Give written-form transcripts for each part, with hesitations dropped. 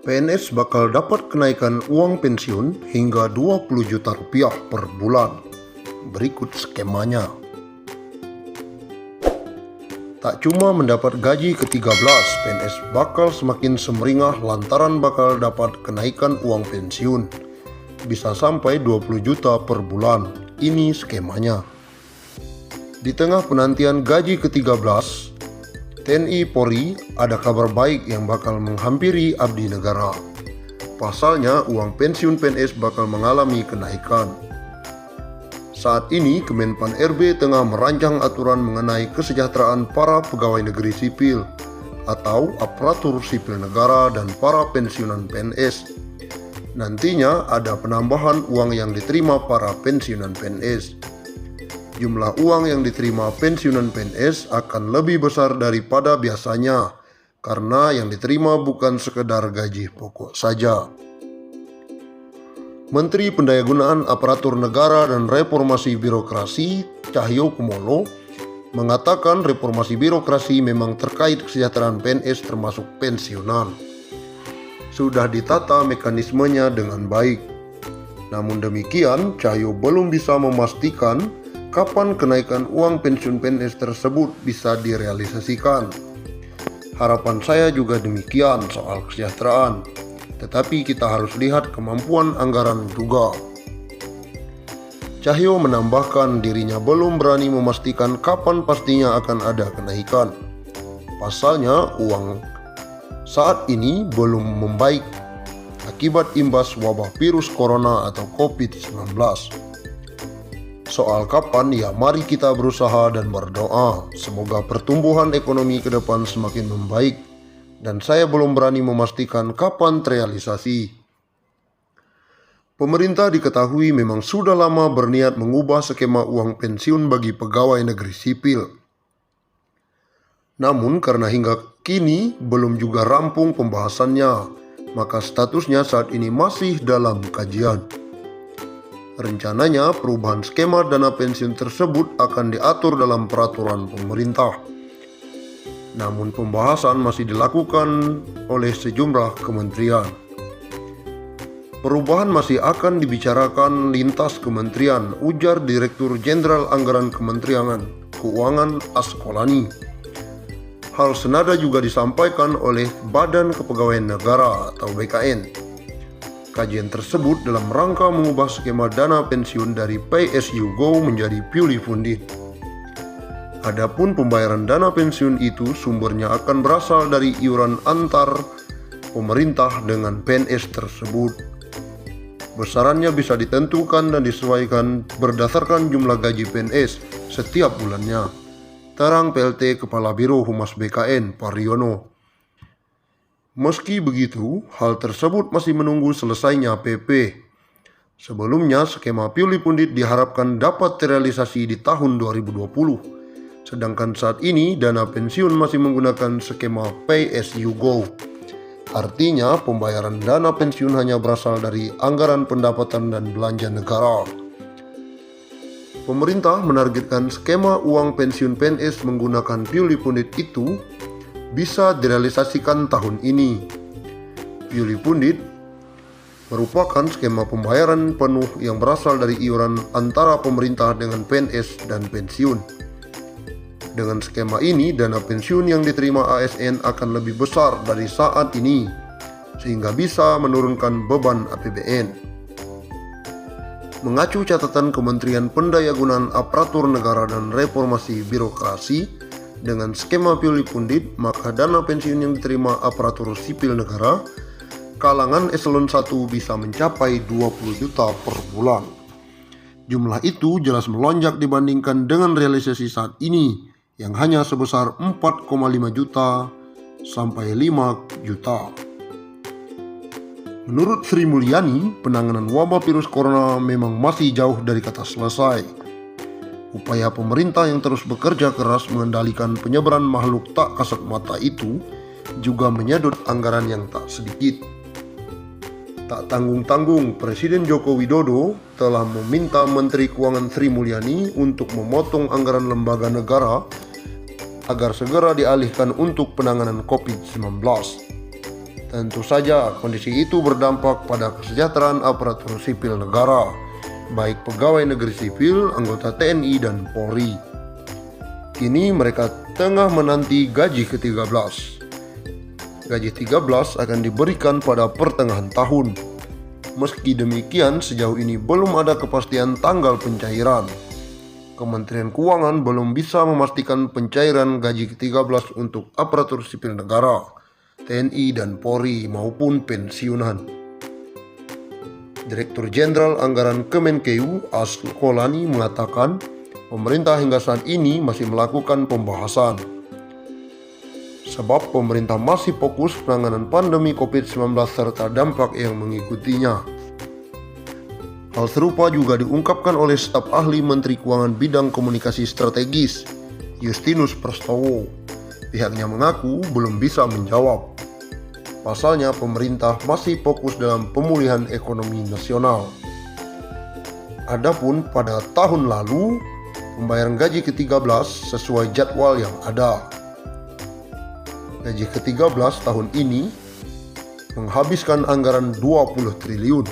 PNS bakal dapat kenaikan uang pensiun hingga 20 juta rupiah per bulan. Berikut skemanya. Tak cuma mendapat gaji ke-13, PNS bakal semakin semeringah lantaran bakal dapat kenaikan uang pensiun. Bisa sampai 20 juta per bulan. Ini skemanya. Di tengah penantian gaji ke-13, TNI Polri ada kabar baik yang bakal menghampiri abdi negara. Pasalnya, uang pensiun PNS bakal mengalami kenaikan. Saat ini, Kemenpan RB tengah merancang aturan mengenai kesejahteraan para pegawai negeri sipil atau aparatur sipil negara dan para pensiunan PNS. Nantinya ada penambahan uang yang diterima para pensiunan PNS. Jumlah uang yang diterima pensiunan PNS akan lebih besar daripada biasanya karena yang diterima bukan sekedar gaji pokok saja. Menteri Pendayagunaan Aparatur Negara dan Reformasi Birokrasi Cahyokumolo mengatakan reformasi birokrasi memang terkait kesejahteraan PNS termasuk pensiunan. Sudah ditata mekanismenya dengan baik. Namun demikian, Cahyo belum bisa memastikan kapan kenaikan uang pensiun PNS tersebut bisa direalisasikan. Harapan saya juga demikian soal kesejahteraan, tetapi kita harus lihat kemampuan anggaran juga. Cahyo menambahkan dirinya belum berani memastikan kapan pastinya akan ada kenaikan. Pasalnya uang saat ini belum membaik akibat imbas wabah virus corona atau COVID-19. Soal kapan, ya mari kita berusaha dan berdoa. Semoga pertumbuhan ekonomi ke depan semakin membaik. Dan saya belum berani memastikan kapan terrealisasi. Pemerintah diketahui memang sudah lama berniat mengubah skema uang pensiun bagi pegawai negeri sipil. Namun karena hingga kini belum juga rampung pembahasannya, maka statusnya saat ini masih dalam kajian. Rencananya perubahan skema dana pensiun tersebut akan diatur dalam peraturan pemerintah. Namun pembahasan masih dilakukan oleh sejumlah kementerian. Perubahan masih akan dibicarakan lintas kementerian, ujar Direktur Jenderal Anggaran Kementerian Keuangan Askolani. Hal senada juga disampaikan oleh Badan Kepegawaian Negara atau BKN. Kajian tersebut dalam rangka mengubah skema dana pensiun dari Pay as you go menjadi purely funded. Adapun pembayaran dana pensiun itu sumbernya akan berasal dari iuran antar pemerintah dengan PNS tersebut. Besarannya bisa ditentukan dan disesuaikan berdasarkan jumlah gaji PNS setiap bulannya. Terang PLT Kepala Biro Humas BKN Pariono. Meski begitu, hal tersebut masih menunggu selesainya PP. Sebelumnya, skema purely funded diharapkan dapat terrealisasi di tahun 2020. Sedangkan saat ini, dana pensiun masih menggunakan skema Pay as you go. Artinya, pembayaran dana pensiun hanya berasal dari anggaran pendapatan dan belanja negara. Pemerintah menargetkan skema uang pensiun PNS menggunakan purely funded itu bisa direalisasikan tahun ini. Purely funded merupakan skema pembayaran penuh yang berasal dari iuran antara pemerintah dengan PNS dan pensiun. Dengan skema ini, dana pensiun yang diterima ASN akan lebih besar dari saat ini, sehingga bisa menurunkan beban APBN. Mengacu catatan Kementerian Pendayagunaan Aparatur Negara dan Reformasi Birokrasi, dengan skema purely funded, maka dana pensiun yang diterima aparatur sipil negara kalangan eselon 1 bisa mencapai 20 juta per bulan. Jumlah itu jelas melonjak dibandingkan dengan realisasi saat ini yang hanya sebesar 4,5 juta sampai 5 juta. Menurut Sri Mulyani, penanganan wabah virus corona memang masih jauh dari kata selesai. Upaya pemerintah yang terus bekerja keras mengendalikan penyebaran makhluk tak kasat mata itu juga menyedot anggaran yang tak sedikit. Tak tanggung-tanggung, Presiden Joko Widodo telah meminta Menteri Keuangan Sri Mulyani untuk memotong anggaran lembaga negara agar segera dialihkan untuk penanganan COVID-19. Tentu saja kondisi itu berdampak pada kesejahteraan aparatur sipil negara, baik pegawai negeri sipil, anggota TNI, dan Polri. Kini mereka tengah menanti gaji ke-13. Gaji 13 akan diberikan pada pertengahan tahun. Meski demikian, sejauh ini belum ada kepastian tanggal pencairan. Kementerian Keuangan belum bisa memastikan pencairan gaji ke-13 untuk aparatur sipil negara, TNI dan Polri maupun pensiunan. Direktur Jenderal Anggaran Kemenkeu Askolani mengatakan pemerintah hingga saat ini masih melakukan pembahasan. Sebab pemerintah masih fokus penanganan pandemi COVID-19 serta dampak yang mengikutinya. Hal serupa juga diungkapkan oleh staf ahli Menteri Keuangan bidang komunikasi strategis, Justinus Prastowo. Pihaknya mengaku belum bisa menjawab. Pasalnya pemerintah masih fokus dalam pemulihan ekonomi nasional. Adapun pada tahun lalu, pembayaran gaji ke-13 sesuai jadwal yang ada. Gaji ke-13 tahun ini menghabiskan anggaran 20 triliun.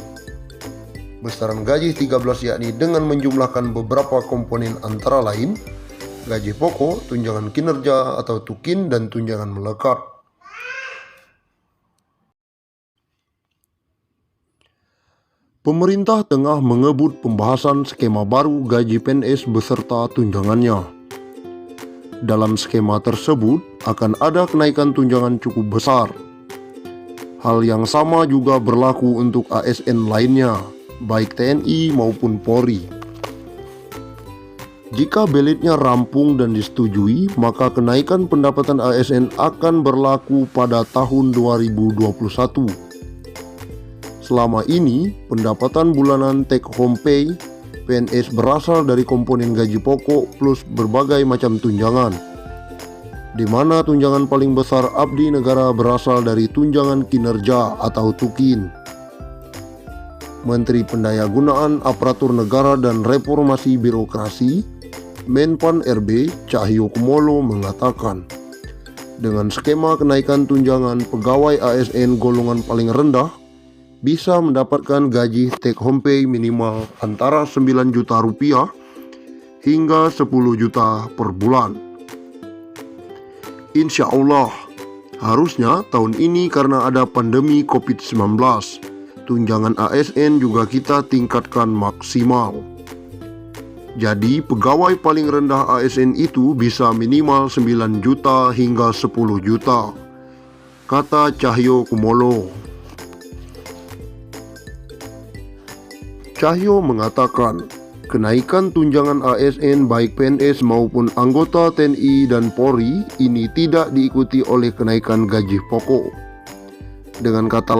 Besaran gaji 13 yakni dengan menjumlahkan beberapa komponen antara lain gaji pokok, tunjangan kinerja atau tukin, dan tunjangan melekat. Pemerintah tengah mengebut pembahasan skema baru gaji PNS beserta tunjangannya. Dalam skema tersebut akan ada kenaikan tunjangan cukup besar. Hal yang sama juga berlaku untuk ASN lainnya, baik TNI maupun Polri. Jika belitnya rampung dan disetujui, maka kenaikan pendapatan ASN akan berlaku pada tahun 2021. Selama ini, pendapatan bulanan take home pay PNS berasal dari komponen gaji pokok plus berbagai macam tunjangan, di mana tunjangan paling besar abdi negara berasal dari tunjangan kinerja atau tukin. Menteri Pendayagunaan Aparatur Negara dan Reformasi Birokrasi, Menpan RB Cahyokumolo mengatakan, dengan skema kenaikan tunjangan pegawai ASN golongan paling rendah bisa mendapatkan gaji take home pay minimal antara 9 juta rupiah hingga 10 juta per bulan. Insya Allah, harusnya tahun ini karena ada pandemi COVID-19, tunjangan ASN juga kita tingkatkan maksimal. Jadi pegawai paling rendah ASN itu bisa minimal 9 juta hingga 10 juta, kata Cahyokumolo. Cahyo mengatakan, kenaikan tunjangan ASN baik PNS maupun anggota TNI dan Polri ini tidak diikuti oleh kenaikan gaji pokok. Dengan kata lain,